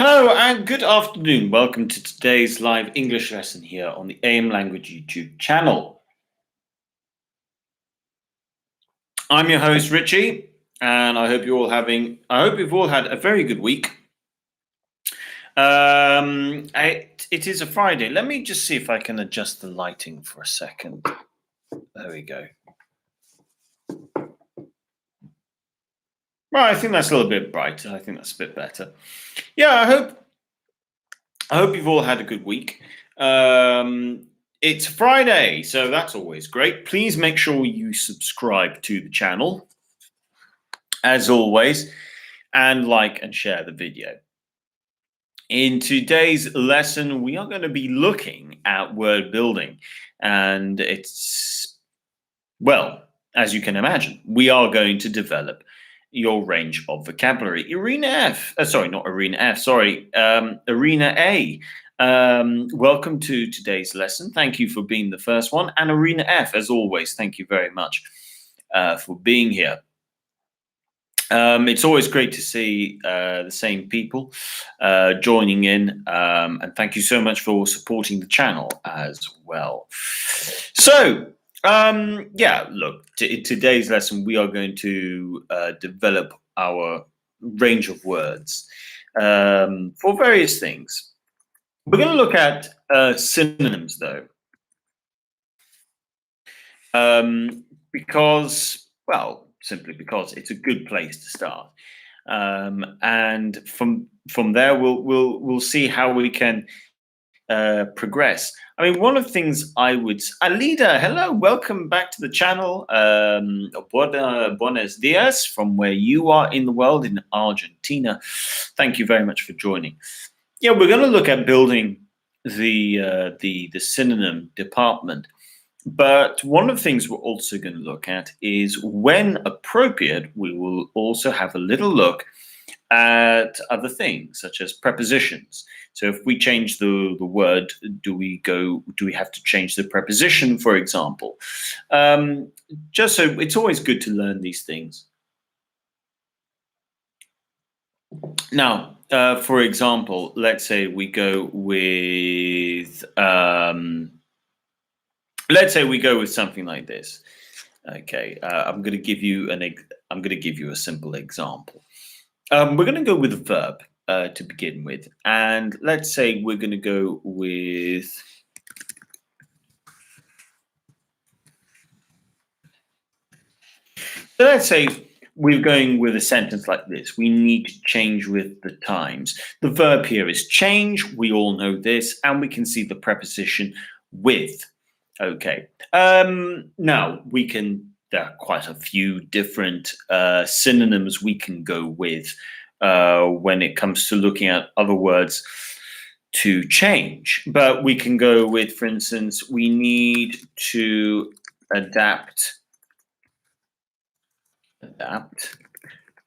Hello and good afternoon. Welcome to today's live English lesson here on the AM Language YouTube channel. I'm your host Richie, and I hope you've all had a very good week. It is a Friday. Let me just see if I can adjust the lighting for a second. There we go. Well, I think that's a little bit brighter. I think that's a bit better. Yeah, I hope you've all had a good week. It's Friday, so that's always great. Please make sure you subscribe to the channel, as always, and like and share the video. In today's lesson, we are going to be looking at word building, and well, as you can imagine, we are going to develop your range of vocabulary. Arena A. Welcome to today's lesson. Thank you for being the first one. And Arena F, as always, thank you very much for being here. It's always great to see the same people joining in, and thank you so much for supporting the channel as well. So, look, in today's lesson, we are going to develop our range of words for various things. We're going to look at synonyms, though, simply because it's a good place to start, and from there we'll see how we can progress. I mean, one of the things Alida, hello, welcome back to the channel. Buenos dias from where you are in the world, in Argentina. Thank you very much for joining. Yeah, we're going to look at building the synonym department. But one of the things we're also going to look at is, when appropriate, we will also have a little look at other things, such as prepositions. So if we change the word, do we have to change the preposition, for example? Just so it's always good to learn these things. Now, for example, let's say we go with something like this. Okay, I'm going to give you a simple example. We're going to go with a verb to begin with, and let's say we're going to go with let's say we're going with a sentence like this. We need to change with the times. The verb here is change. We all know this, and we can see the preposition with. Okay. Now there are quite a few different synonyms we can go with when it comes to looking at other words to change. But we can go with, for instance, we need to adapt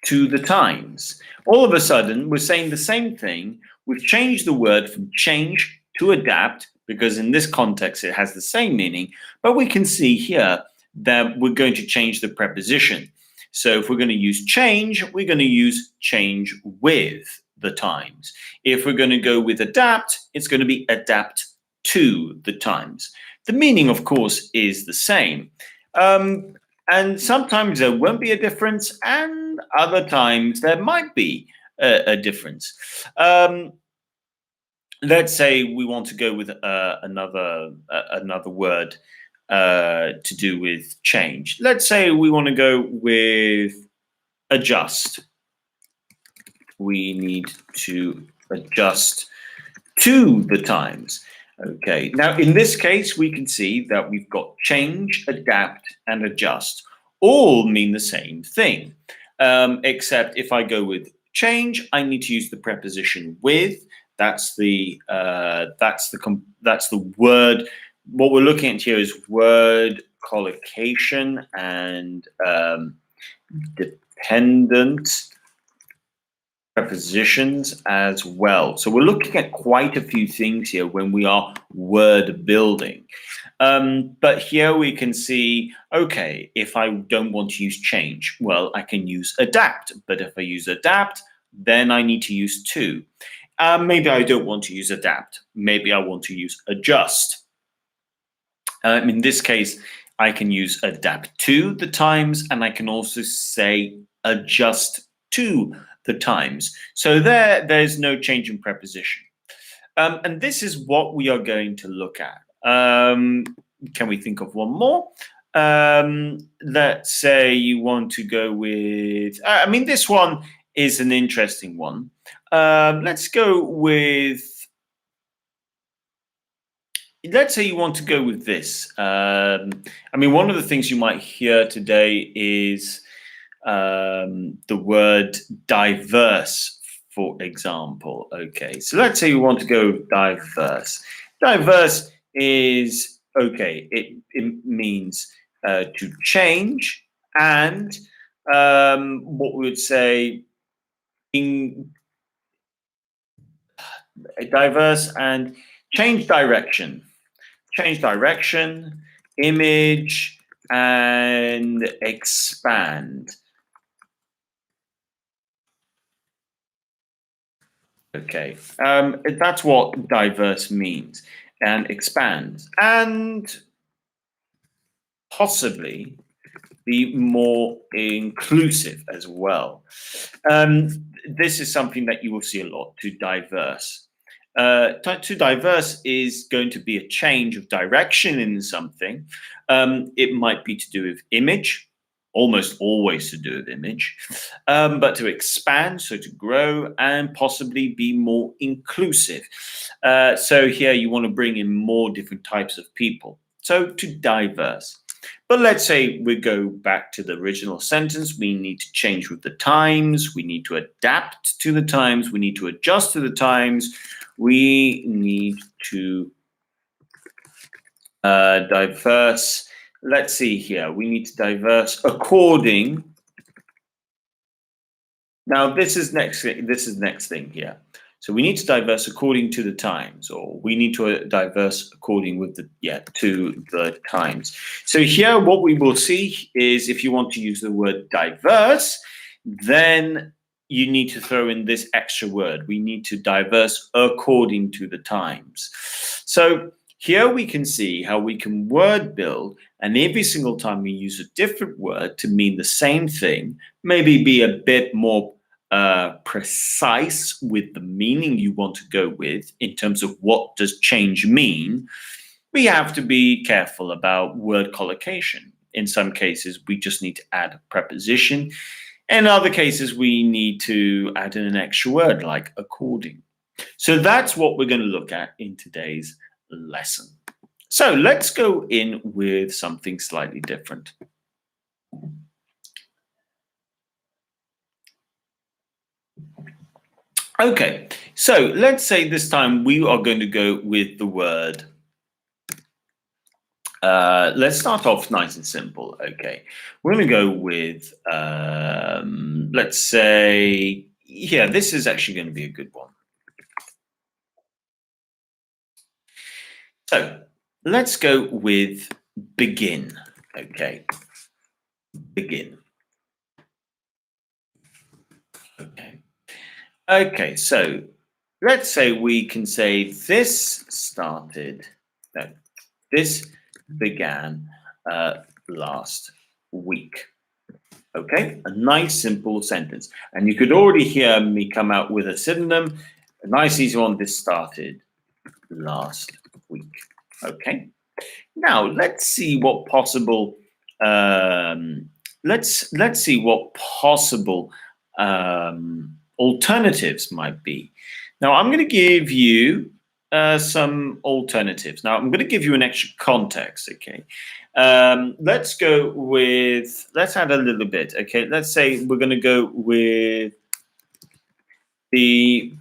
to the times. All of a sudden, we're saying the same thing. We've changed the word from change to adapt, because in this context, it has the same meaning. But we can see here that we're going to change the preposition. So if we're going to use change, we're going to use change with the times. If we're going to go with adapt, it's going to be adapt to the times. The meaning, of course, is the same. And sometimes there won't be a difference, and other times there might be a difference. Let's say we want to go with another word to do with change. Let's say we want to go with adjust. We need to adjust to the times. Okay, now in this case, we can see that we've got change, adapt, and adjust. All mean the same thing, except if I go with change, I need to use the preposition with. That's the word. What we're looking at here is word collocation and dependent prepositions as well. So we're looking at quite a few things here when we are word building. But here we can see, okay, if I don't want to use change, well, I can use adapt. But if I use adapt, then I need to use to. Maybe I don't want to use adapt. Maybe I want to use adjust. In this case, I can use adapt to the times, and I can also say adjust to the times. So there's no change in preposition. And this is what we are going to look at. Can we think of one more? Let's say you want to go with, this one is an interesting one. Let's go with, let's say you want to go with this. One of the things you might hear today is the word diverse, for example. Okay, so let's say you want to go diverse. Diverse is, okay, it means to change, and what we would say in diverse and change direction. Change direction, image, and expand. Okay, that's what diverse means, and expand, and possibly be more inclusive as well. This is something that you will see a lot, to diverse. To diverse is going to be a change of direction in something. It might be to do with image, almost always to do with image, but to expand, so to grow, and possibly be more inclusive. So here you want to bring in more different types of people. So to diverse. But let's say we go back to the original sentence. We need to change with the times. We need to adapt to the times. We need to adjust to the times. We need to diverse. Let's see here. We need to diverse according. Now this is next thing here. So we need to diverse according to the times, or we need to diverse according with the to the times. So here what we will see is, if you want to use the word diverse, then you need to throw in this extra word. We need to diverse according to the times. So here we can see how we can word build, and every single time we use a different word to mean the same thing, maybe be a bit more precise with the meaning you want to go with in terms of what does change mean. We have to be careful about word collocation. In some cases, we just need to add a preposition. In other cases, we need to add in an extra word like according. So that's what we're going to look at in today's lesson. So let's go in with something slightly different. Okay, so let's say this time we are going to go with the word. Let's start off nice and simple. Okay, we're going to go with, let's say, this is actually going to be a good one. So let's go with begin. Okay, begin. Okay. Okay, so let's say we can say this began last week. Okay, a nice simple sentence. And you could already hear me come out with a synonym. A nice easy one, this started last week. Okay, now let's see what possible let's see what possible alternatives might be. Now I'm going to give you some alternatives. Now I'm going to give you an extra context. Okay, let's go with, let's add a little bit. Okay, let's say we're going to go with the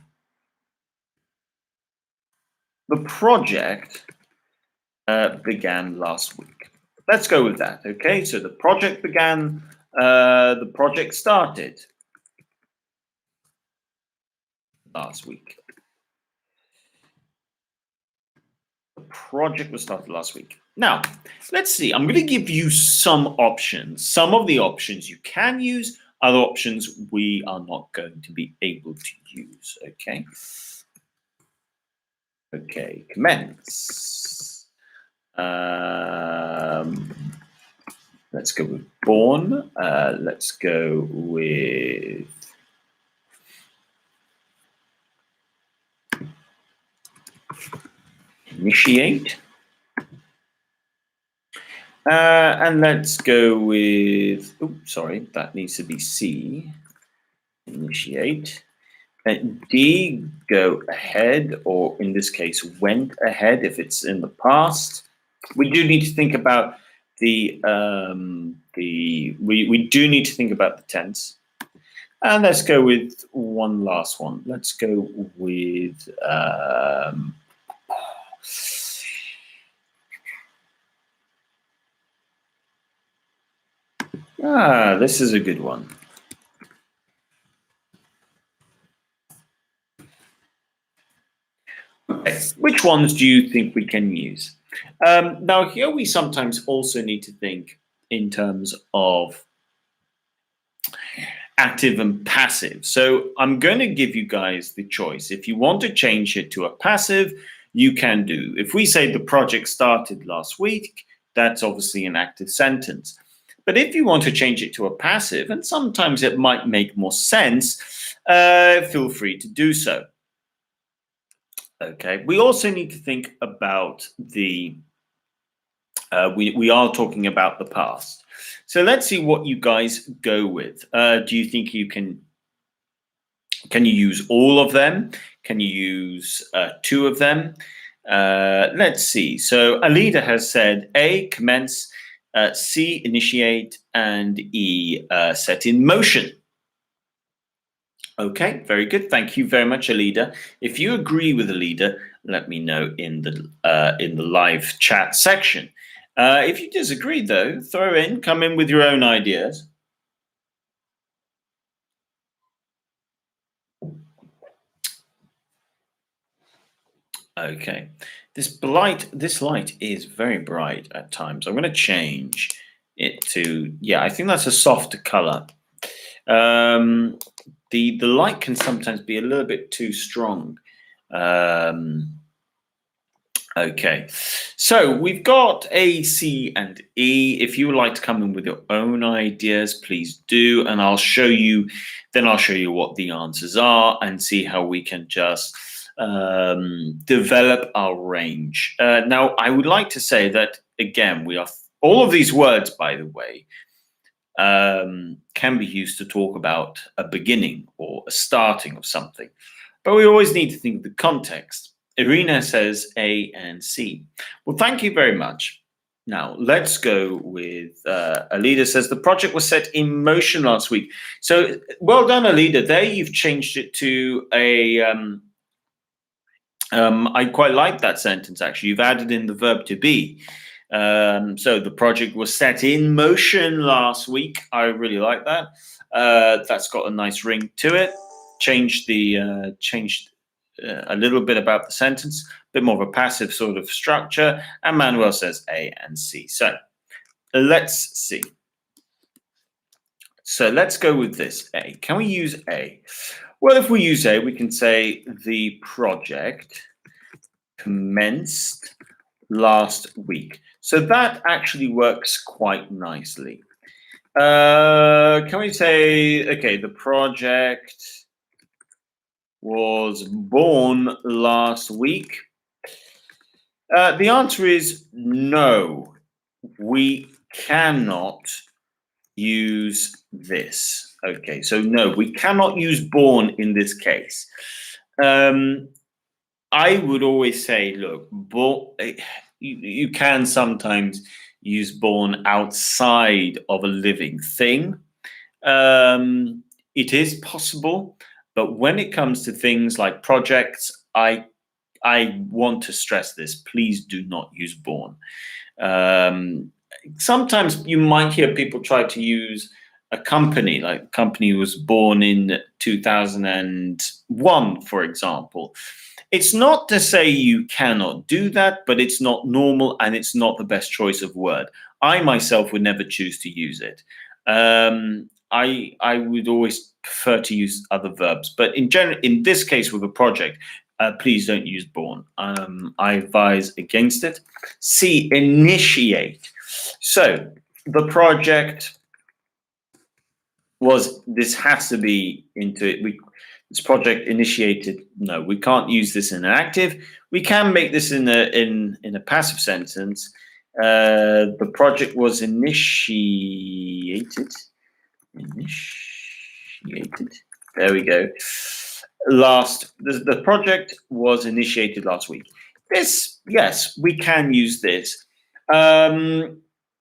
project began last week. Let's go with that. Okay, so the project began, the project started last week. The project was started last week. Now, let's see. I'm going to give you some options. Some of the options you can use, other options we are not going to be able to use. Okay. Okay, commence. Let's go with born. Let's go with initiate. And let's go with, sorry, that needs to be C, initiate. D, go ahead, or in this case, went ahead if it's in the past. We do need to think about we do need to think about the tense. And let's go with one last one. Let's go with this is a good one. Okay. Which ones do you think we can use? Now, here we sometimes also need to think in terms of active and passive. So I'm going to give you guys the choice. If you want to change it to a passive, you can do. If we say the project started last week, that's obviously an active sentence. But if you want to change it to a passive, and sometimes it might make more sense, feel free to do so. Okay, we also need to think about the, we are talking about the past. So let's see what you guys go with. Do you think you can you use all of them? Can you use two of them? Let's see. So Alida has said A, commence, C, initiate, and E, set in motion. Okay, very good. Thank you very much, Alida. If you agree with Alida, let me know in the live chat section. If you disagree, though, come in with your own ideas. Okay, this light is very bright at times. I'm going to change it to, yeah, I think that's a softer color. The light can sometimes be a little bit too strong. Okay, so we've got A, C, and E. If you would like to come in with your own ideas, please do, and I'll show you. Then I'll show you what the answers are and see how we can just develop our range. Now, I would like to say that again, all of these words, by the way, can be used to talk about a beginning or a starting of something. But we always need to think of the context. Irina says A and C. Well, thank you very much. Now, let's go with Alida says the project was set in motion last week. So well done, Alida. There you've changed it to a... I quite like that sentence, actually. You've added in the verb to be. So the project was set in motion last week. I really like that. That's got a nice ring to it. Changed a little bit about the sentence, a bit more of a passive sort of structure. And Manuel says A and C. So let's see. So let's go with this A. Can we use A? Well, if we use A, we can say the project commenced last week. So that actually works quite nicely. Can we say, okay, the project was born last week? The answer is no. We cannot use this. Okay, so no, we cannot use born in this case. I would always say, look, you can sometimes use born outside of a living thing. It is possible, but when it comes to things like projects, I want to stress this. Please do not use born. Sometimes you might hear people try to use a company, like a company was born in 2001, for example. It's not to say you cannot do that, but it's not normal and it's not the best choice of word. I myself would never choose to use it. I would always prefer to use other verbs, but in general, in this case with a project, please don't use born. I advise against it. C, initiate. So the project was, this has to be into it. This project initiated. No, we can't use this in an active. We can make this in a passive sentence. The project was initiated. Initiated. There we go. The project was initiated last week. This, yes, we can use this.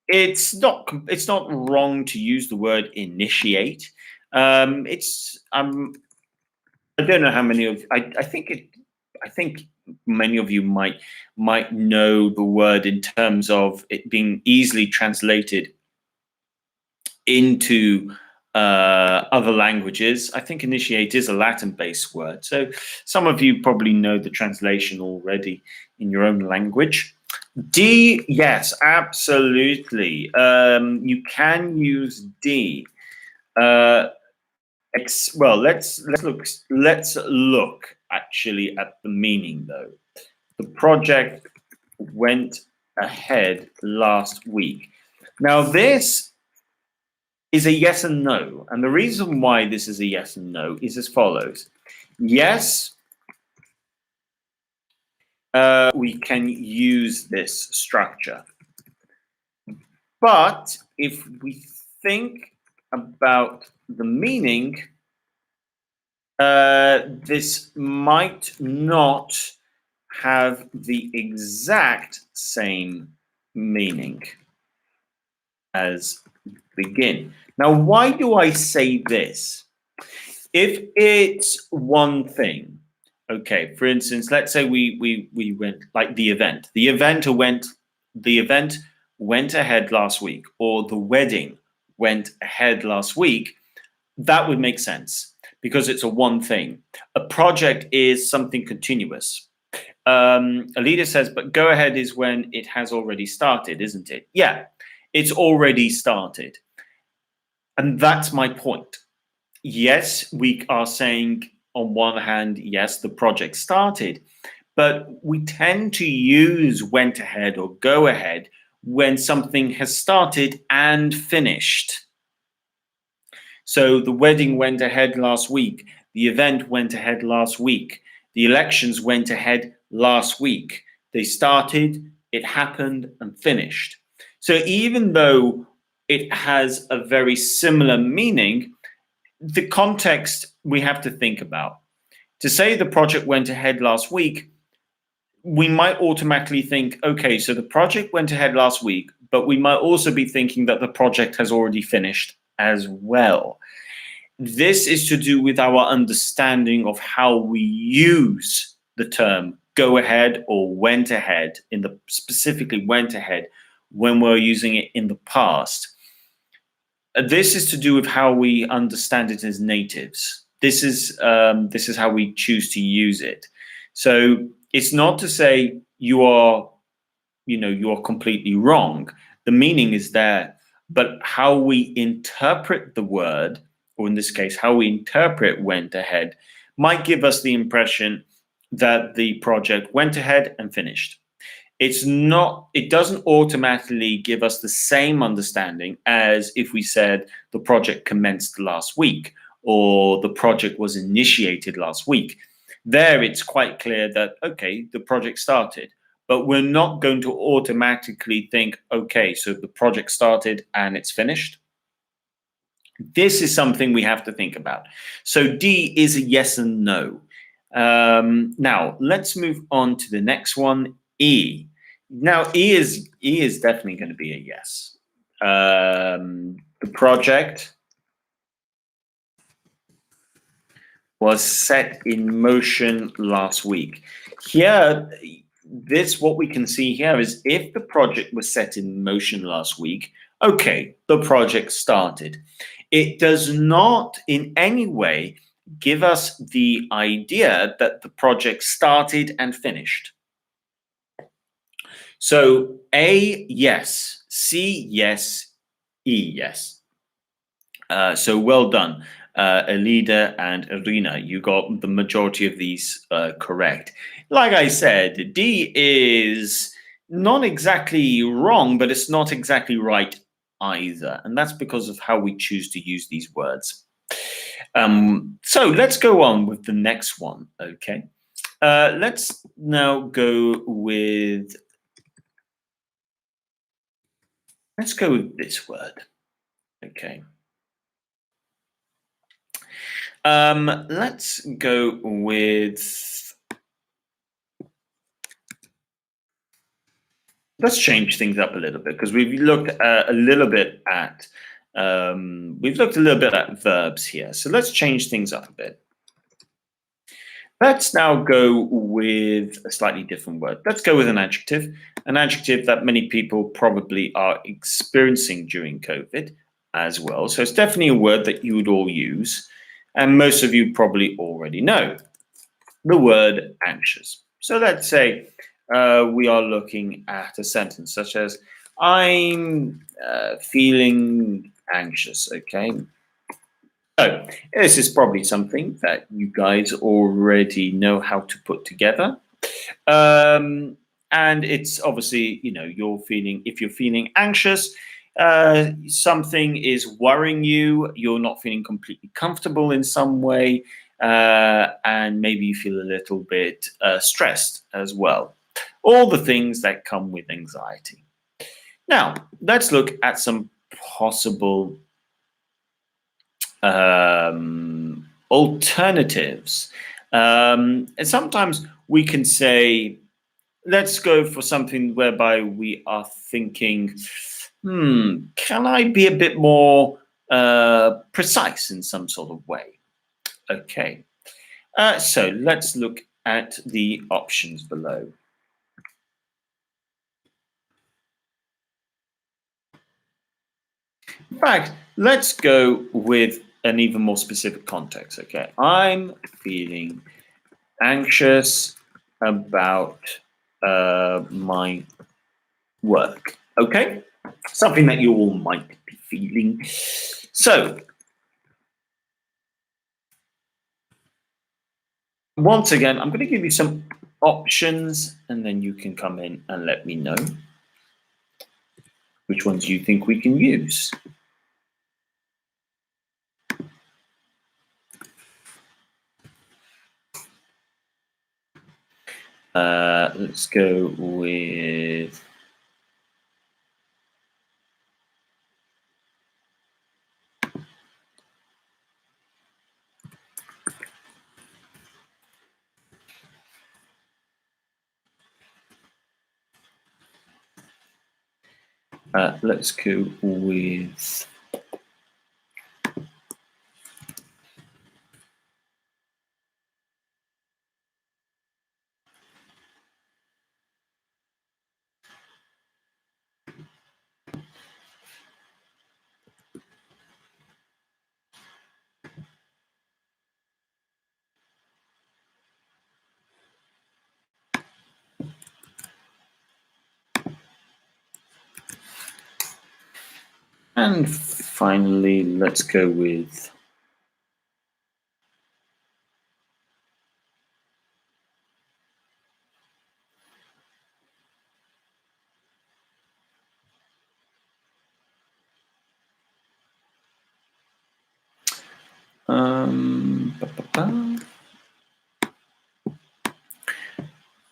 It's not wrong to use the word initiate. I don't know how many of I think many of you might know the word in terms of it being easily translated into other languages. I think initiate is a Latin-based word, so some of you probably know the translation already in your own language. D, yes, absolutely. You can use D. Well, let's look actually at the meaning though. The project went ahead last week. Now this is a yes and no, and the reason why this is a yes and no is as follows. Yes, we can use this structure, but if we think about the meaning, this might not have the exact same meaning as begin. Now, why do I say this? If it's one thing, okay, for instance, let's say we went like the event went ahead last week, or the wedding went ahead last week, that would make sense because it's a one thing. A project is something continuous. Alida says, but go ahead is when it has already started, isn't it? Yeah, it's already started. And that's my point. Yes, we are saying on one hand, yes, the project started, but we tend to use went ahead or go ahead when something has started and finished. So the wedding went ahead last week. The event went ahead last week. The elections went ahead last week. They started, it happened, and finished. So even though it has a very similar meaning, the context we have to think about. To say the project went ahead last week, we might automatically think, okay, so the project went ahead last week, but we might also be thinking that the project has already finished as well. This is to do with our understanding of how we use the term go ahead or went ahead, specifically went ahead, when we're using it in the past. This is to do with how we understand it as natives. This is how we choose to use it. So it's not to say you are completely wrong. The meaning is there, but how we interpret the word, or in this case, how we interpret went ahead, might give us the impression that the project went ahead and finished. It doesn't automatically give us the same understanding as if we said the project commenced last week or the project was initiated last week. There, it's quite clear that, okay, the project started, but we're not going to automatically think, okay, so the project started and it's finished. This is something we have to think about. So D is a yes and no. Now, let's move on to the next one, E. Now, E is definitely going to be a yes. The project was set in motion last week. Here, what we can see here is if the project was set in motion last week, okay, the project started. It does not in any way give us the idea that the project started and finished. So A, yes. C, yes. E, yes. So well done. Elida and Irina. You got the majority of these correct. Like I said, D is not exactly wrong, but it's not exactly right either. And that's because of how we choose to use these words. So let's go on with the next one, okay? Let's now go with, let's go with this word, okay? Let's go with, let's change things up a little bit because we've looked a little bit at, verbs here. So let's change things up a bit. Let's now go with a slightly different word. Let's go with an adjective that many people probably are experiencing during COVID as well. So it's definitely a word that you would all use, and most of you probably already know the word anxious. So let's say we are looking at a sentence such as, I'm feeling anxious, okay? So this is probably something that you guys already know how to put together. And it's obviously, if you're feeling anxious, something is worrying you, you're not feeling completely comfortable in some way, and maybe you feel a little bit stressed as well. All the things that come with anxiety. Now, let's look at some possible alternatives. And sometimes we can say, let's go for something whereby we are thinking, can I be a bit more precise in some sort of way? Okay. So let's look at the options below. In fact, let's go with an even more specific context. Okay, I'm feeling anxious about my work. Okay, something that you all might be feeling. So, once again, I'm going to give you some options, and then you can come in and let me know which ones you think we can use. Let's go with let's go with and finally, let's go with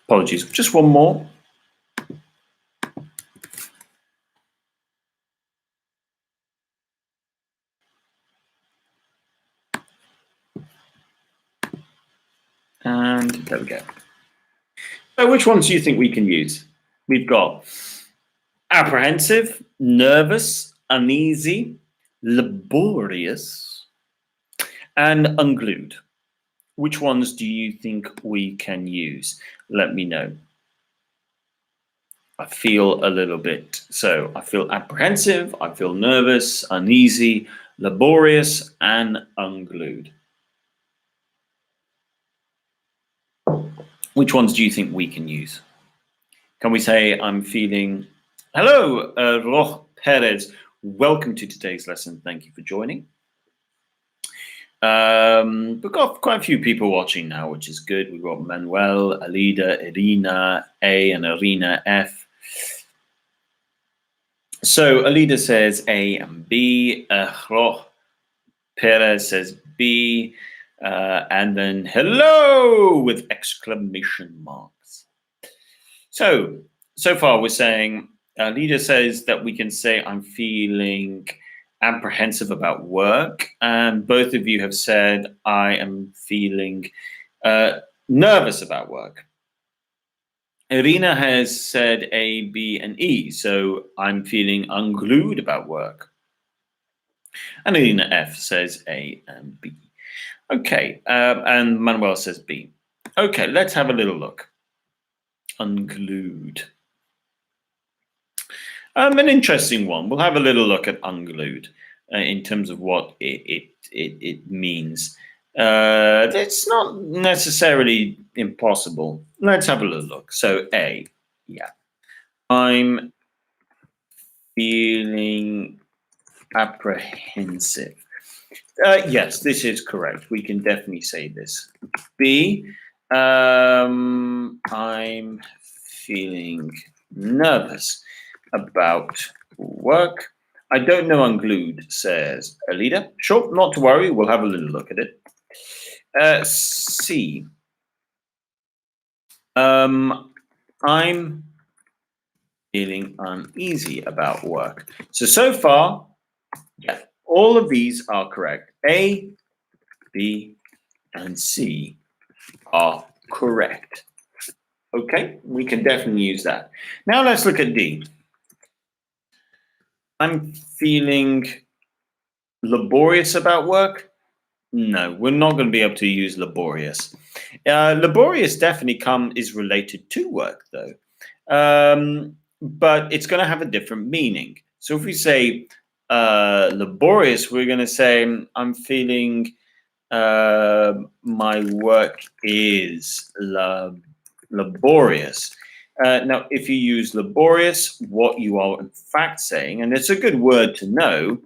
apologies, just one more. And there we go. So which ones do you think we can use? We've got apprehensive, nervous, uneasy, laborious, and unglued. Which ones do you think we can use? Let me know. I feel a little bit. So I feel apprehensive, I feel nervous, uneasy, laborious, and unglued. Which ones do you think we can use? Can we say, I'm feeling, hello, Roch Perez. Welcome to today's lesson. Thank you for joining. We've got quite a few people watching now, which is good. We've got Manuel, Alida, Irina, A, and Irina, F. So Alida says A and B. Perez says B. And then hello with exclamation marks. So far we're saying, Alida says that we can say I'm feeling apprehensive about work, and both of you have said I am feeling nervous about work. Irina has said A, B, and E, so I'm feeling unglued about work. And Irina F says A and B. Okay, and Manuel says B. Okay, let's have a little look. Unglued. An interesting one. We'll have a little look at unglued in terms of what it means. It's not necessarily impossible. Let's have a little look. So A, yeah. I'm feeling apprehensive. Yes, this is correct. We can definitely say this. B, I'm feeling nervous about work. I don't know unglued, says Alida. Sure, not to worry. We'll have a little look at it. C, I'm feeling uneasy about work. So far, yeah, all of these are correct. A, B, and C are correct. Okay, we can definitely use that. Now let's look at D. I'm feeling laborious about work. No, we're not going to be able to use laborious. Laborious definitely is related to work though, but it's going to have a different meaning. So if we say laborious, we're going to say I'm feeling my work is laborious. Now, if you use laborious, what you are in fact saying, and it's a good word to know,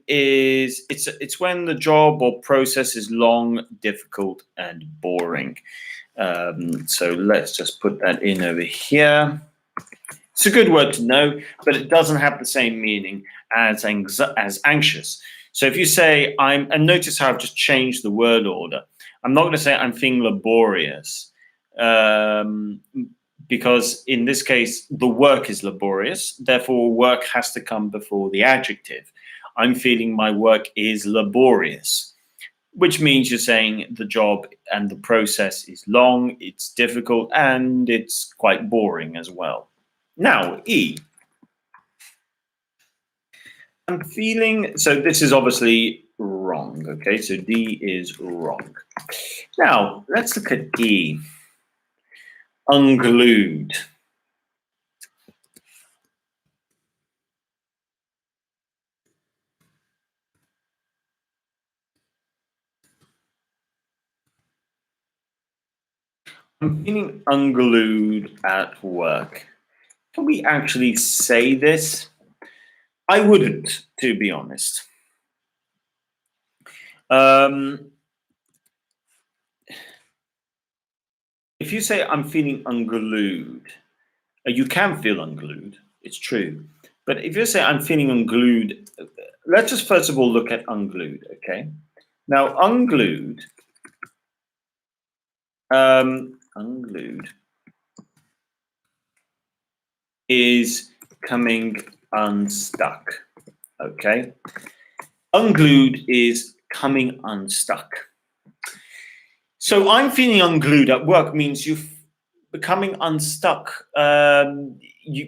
is it's when the job or process is long, difficult, and boring. So let's just put that in over here. It's a good word to know, but it doesn't have the same meaning as anxious. So if you say and notice how I've just changed the word order. I'm not going to say I'm feeling laborious. Because in this case, the work is laborious. Therefore, work has to come before the adjective. I'm feeling my work is laborious, which means you're saying the job and the process is long, it's difficult, and it's quite boring as well. Now, E. I'm feeling, so this is obviously wrong, okay? So D is wrong. Now, let's look at E. Unglued. I'm feeling unglued at work. Can we actually say this? I wouldn't, to be honest. If you say I'm feeling unglued, you can feel unglued. It's true. But if you say I'm feeling unglued, let's just first of all look at unglued, okay? Now, unglued, unglued is coming unstuck, okay? Unglued is coming unstuck. So I'm feeling unglued at work means you're becoming unstuck.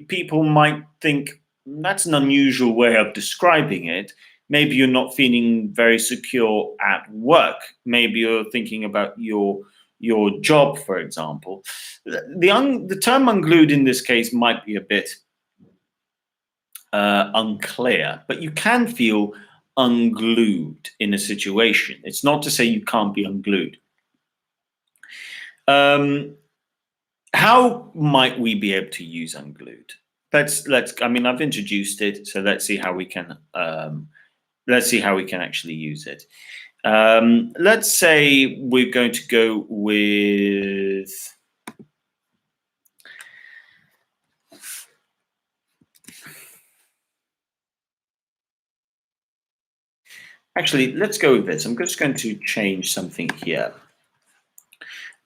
People might think that's an unusual way of describing it. Maybe you're not feeling very secure at work. Maybe you're thinking about your job, for example. The term unglued in this case might be a bit unclear, but you can feel unglued in a situation. It's not to say you can't be unglued. How might we be able to use unglued? I mean, I've introduced it, so let's see how we can actually use it. Let's say we're going to go with actually, let's go with this. I'm just going to change something here.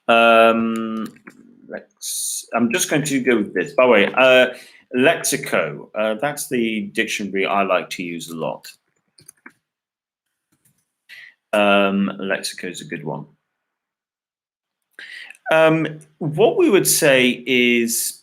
I'm just going to go with this. By the way, Lexico, that's the dictionary I like to use a lot. Lexico is a good one. What we would say is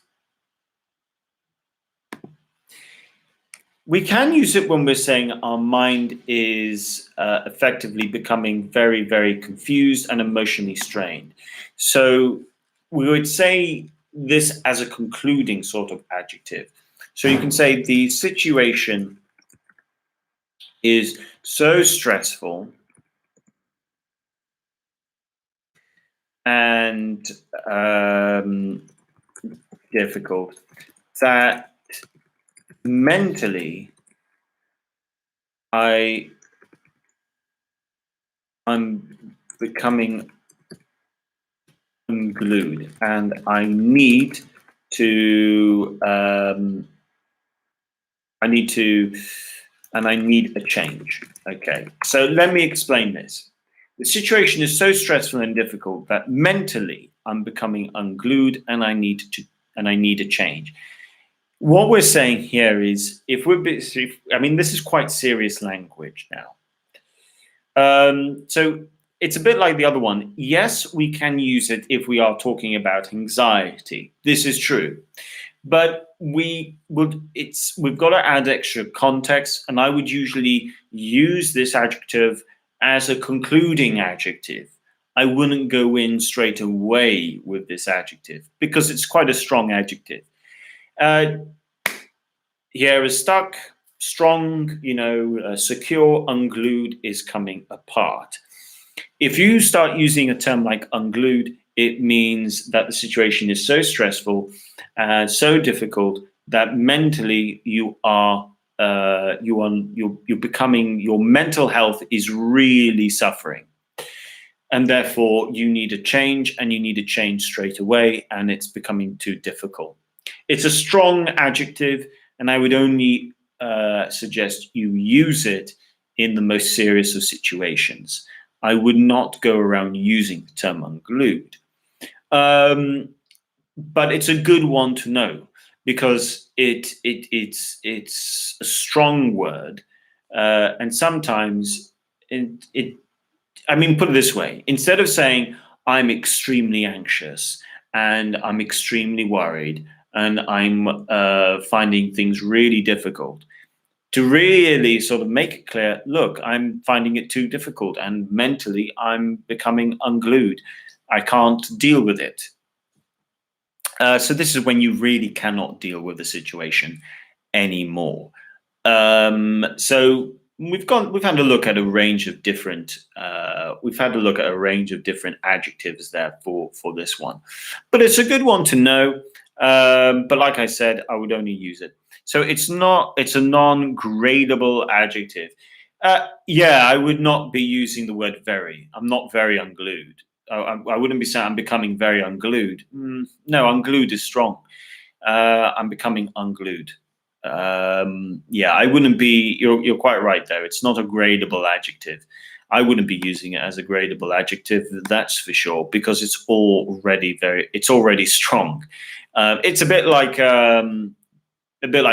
we can use it when we're saying our mind is effectively becoming very, very confused and emotionally strained. So we would say this as a concluding sort of adjective. So you can say the situation is so stressful and difficult that mentally I'm becoming unglued and I need to I need a change. Okay, so let me explain this. The situation is so stressful and difficult that mentally I'm becoming unglued and I need a change. What we're saying here is if I mean, this is quite serious language now. So it's a bit like the other one. Yes, we can use it if we are talking about anxiety. This is true. But we've got to add extra context, and I would usually use this adjective as a concluding adjective. I wouldn't go in straight away with this adjective because it's quite a strong adjective. Here is stuck, strong, secure, unglued is coming apart. If you start using a term like unglued, it means that the situation is so stressful and so difficult that mentally you're becoming, your mental health is really suffering. And therefore you need a change, and you need a change straight away, and it's becoming too difficult. It's a strong adjective, and I would only suggest you use it in the most serious of situations. I would not go around using the term unglued. But it's a good one to know because it's a strong word, and sometimes I mean, put it this way: instead of saying I'm extremely anxious and I'm extremely worried and I'm finding things really difficult, to really sort of make it clear, look, I'm finding it too difficult and mentally I'm becoming unglued. I can't deal with it. So this is when you really cannot deal with the situation anymore. So we've had a look at a range of different adjectives there for this one, but it's a good one to know. But like I said, I would only use it. So it's a non-gradable adjective. Yeah, I would not be using the word very. I'm not very unglued. I wouldn't be saying I'm becoming very unglued. No, unglued is strong. I'm becoming unglued. Yeah, I wouldn't be. You're quite right there. It's not a gradable adjective. I wouldn't be using it as a gradable adjective. That's for sure, because it's already strong. It's a bit like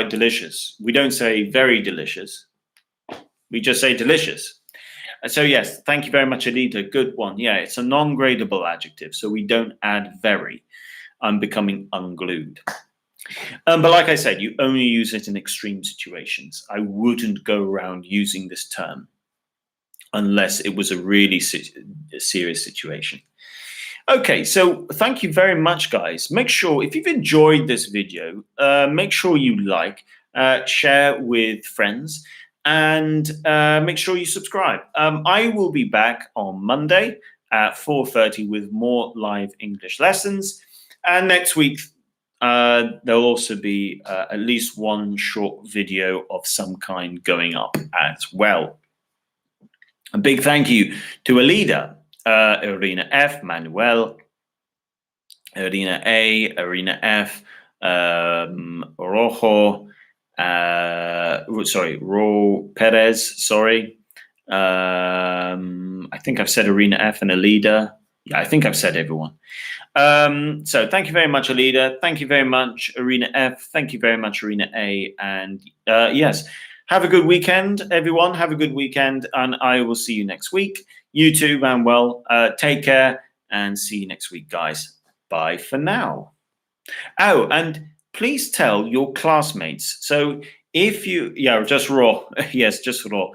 delicious. We don't say very delicious. We just say delicious. So yes, thank you very much, Alida. Good one. Yeah, it's a non-gradable adjective, so we don't add very. I'm becoming unglued. But like I said, you only use it in extreme situations. I wouldn't go around using this term unless it was a really serious situation. Okay, so thank you very much, guys. Make sure, if you've enjoyed this video, make sure you like, share with friends, and make sure you subscribe. I will be back on Monday at 4:30 with more live English lessons. And next week, there'll also be at least one short video of some kind going up as well. A big thank you to Alida, Irina F, Manuel, Irina A, Irina F, Rojo, Ro Perez, sorry. I think I've said Irina F and Alida. Yeah, I think I've said everyone. So thank you very much, Alida. Thank you very much, Irina F. Thank you very much, Irina A. And yes, have a good weekend, everyone. Have a good weekend, and I will see you next week. You too, Manuel. Take care, and see you next week, guys. Bye for now. Oh, and please tell your classmates. So if you, yeah, just raw. Yes, just raw.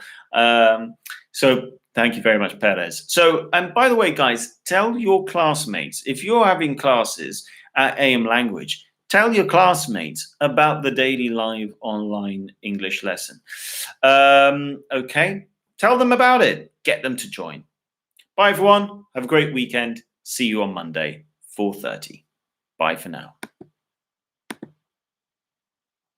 So thank you very much, Perez. So, and by the way, guys, tell your classmates, if you're having classes at AM Language, tell your classmates about the daily live online English lesson. Okay, tell them about it. Get them to join. Bye, everyone. Have a great weekend. See you on Monday, 4:30. Bye for now.